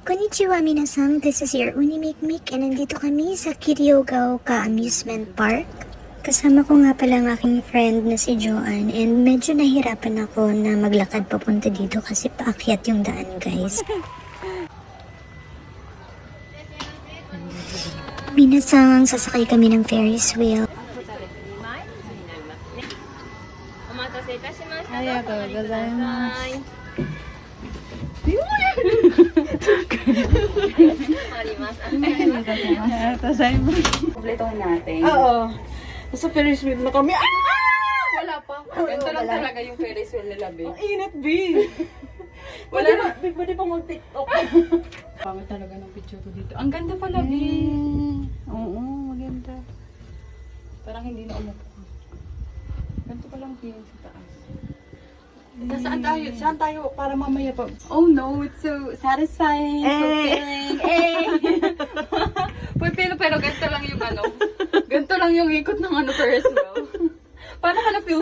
Konnichiwa minasan, this is your Unimikmik and nandito kami sa Kiryogaoka Amusement Park. Kasama ko nga pala ang aking friend na si Joanne and medyo nahirapan ako na maglakad papunta dito kasi paakyat yung daan, guys. Minasang sasakay kami ng Ferris wheel. Kompletuhin natin. Oo. Nasa Ferris wheel na kami. Wala pa. Ganito lang talaga yung Ferris wheel nila, babe. Ang init, B. Wala na. Pwede pa mag-tiktok. Pangit talaga ng picture ko dito. Ang ganda pala, babe. Oo, maganda. Parang hindi na umupo. Ganito palang feeling sa taas. Saan tayo? Saan tayo? Para mamaya pa. Oh no, it's so satisfying. Fulfilling. Fulfilling, pero ganito lang yung ano. Ganito lang yung ikot ng ano first row. Paano ka na feel?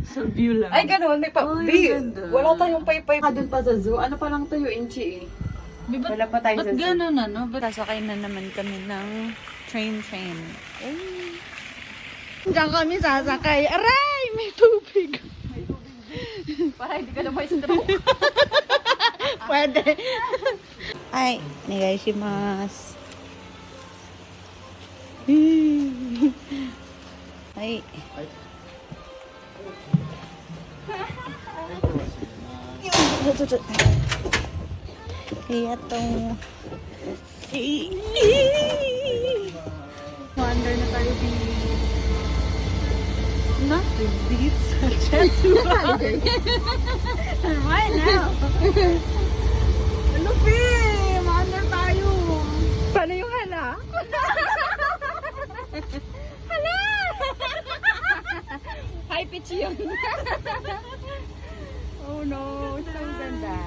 Sa view lang. Ay, gano'n. May pa. Ay, Di, ganda. wala tayong paypay. Doon pa sa zoo. Ano pa lang tayo, Inchi eh. Wala pa tayo sa zoo. Ba't gano'n ano? Ba't sasakay na naman kami ng train? Diyan kami sasakay. Aray! May tubig! Para hindi ka na may stroke. Pwede. Ay, onegaishimasu. Ay. Ito. Wonder na tayo din. Nothing beats a gentle wonder. Right now. Ano, P? Maandar tayo. Paano yung hala? Hala! High pitch yun. Oh no, so ganda.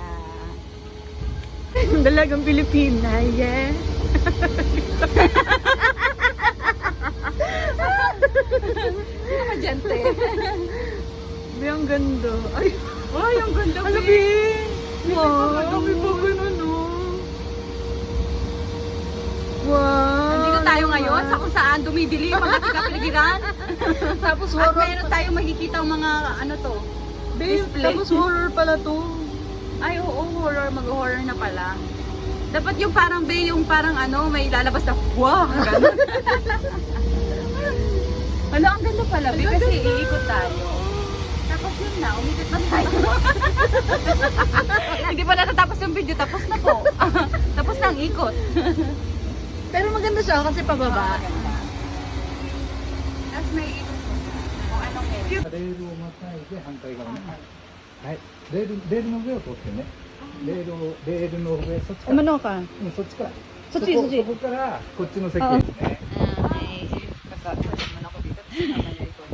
Dalagang Pilipina, yeah. Sino ka diyante? Be, ang ganda. Ay, Ay, ang ganda. ano, Be. Be? Wow, may ganun, no? Wow. Nandito tayo ngayon sa kung saan dumibili mga kapaligiran. Tapos At horror. meron tayong makikita mga ano to. Be, display. tapos horror pala to. Ay, oo, horror. Mag-horror na pala. Dapat yung parang Be, yung parang ano, may lalabas na wow, gano'n. Ano, ang ganda pala, Be, kasi iikot tayo. Tapos yun na, umikot na tayo. Hindi pa natatapos yung video, tapos na po. Tapos na ang ikot. Pero maganda siya kasi pababa. Maganda. Tapos may ikot po. Kung anong meron. レールをまたいで反対側ね。はい。レールの上を通ってね。レールの上そっちから。 Umano ka? そっちから。そっちそっちそこからこっちの席ですね。 Kakakas naman ako dito. Mamaya ikot.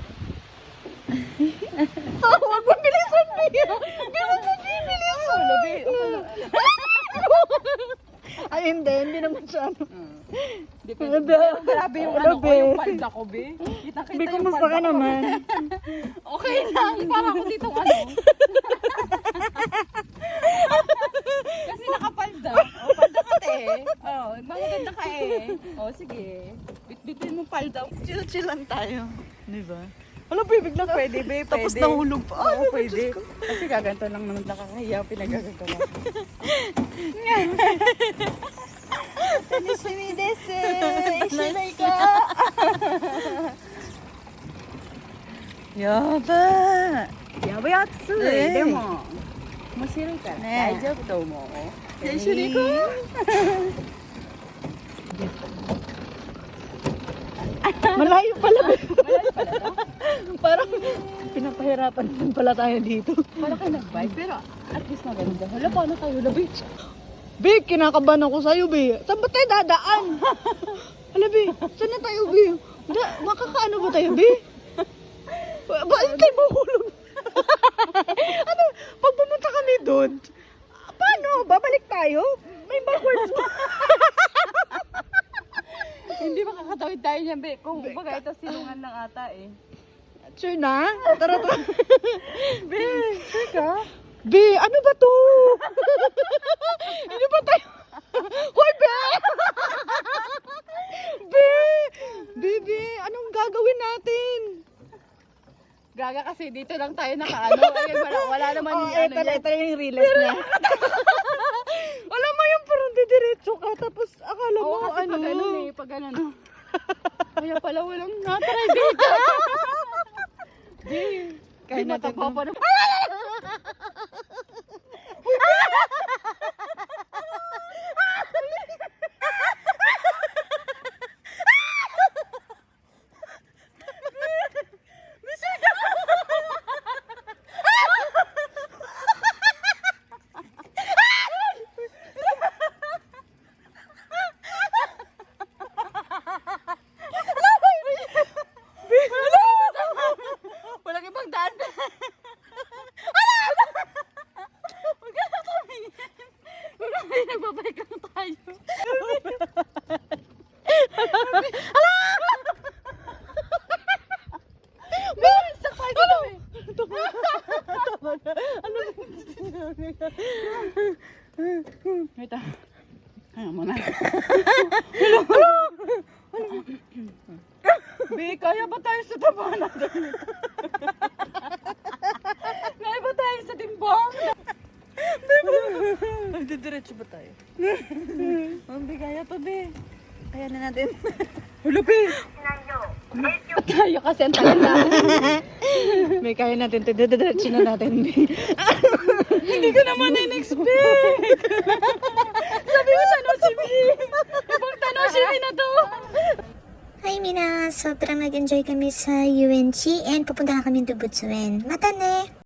Oh, wag mo bilisan mo yun. Gano'n mo bilisan. Labi. Ay, hindi naman siya. Di pa. Labi. Grabe yung ano ko, yung palda ko, Be. Kita-kita Be, yung kumusta palda ka ko. naman? Okay lang. Parang ako dito ano. Kasi nakapalda. O, palda ka te. O, maganda ka eh. O, sige. Bit-bitin mo palda. Chill lang tayo. Di ba? Alam, Be, biglang Pwede, Be. tapos Pwede. nahulog pa. Oo, pwede. Kasi gaganto lang naman nakakahiya. Pinagaganto lang. Tanishimi desu. Ishinai ka. Yaba. やばい暑い。ねえでも、面白いからねえ大丈夫と思う。一緒に行こMalayo pala. Malayo pala to. Parang pinapahirapan din pala tayo dito. Para ka nag-bike, pero at least maganda. Hala, paano tayo labig? Be, kinakabahan ako sa'yo, Be. Saan ba tayo dadaan? Hala, Be, saan na tayo, Be? Makakaano ba tayo, Be? Bakit tayo mahulog? Ano, pag pumunta kami doon, paano? Babalik tayo? May backwards pa. Hindi makakatawid tayo niyan, Be. Kung baga ito silungan lang ata eh. Sure na? Tara, tara. Be, sure ka? Be, ano ba to? kasi dito lang tayo nakaano. Ay, wala naman Oh, yung ano ito yung realize niya. Alam mo yung parang didiretso ka, tapos akala mo Oo, kasi ano. pag ganun eh, pag ganun. Kaya pala walang natry dito. Di, Kaya natin matapa pa na. Walang ibang daan. Huwag ka na tumingin. Huwag na kayo nagbabike lang tayo. Wait ah. Ayaw mo na. Be, kaya ba tayo sa tabangan natin? Kaya ba tayo sa timbang? Didiretso ba tayo? Hindi kaya to, be. Kaya na natin. Hulo, Be! Tayo kasi ang tagal natin. May kaya natin to. Didiretso na natin, be. Hindi ko naman in-expect. Sabi mo, Tanoshi Mi. Ibang Tanoshi Mi na to. Hi Mina, sobrang nag-enjoy kami sa UNC and pupunta na kami Dubutsuin. Mata ne!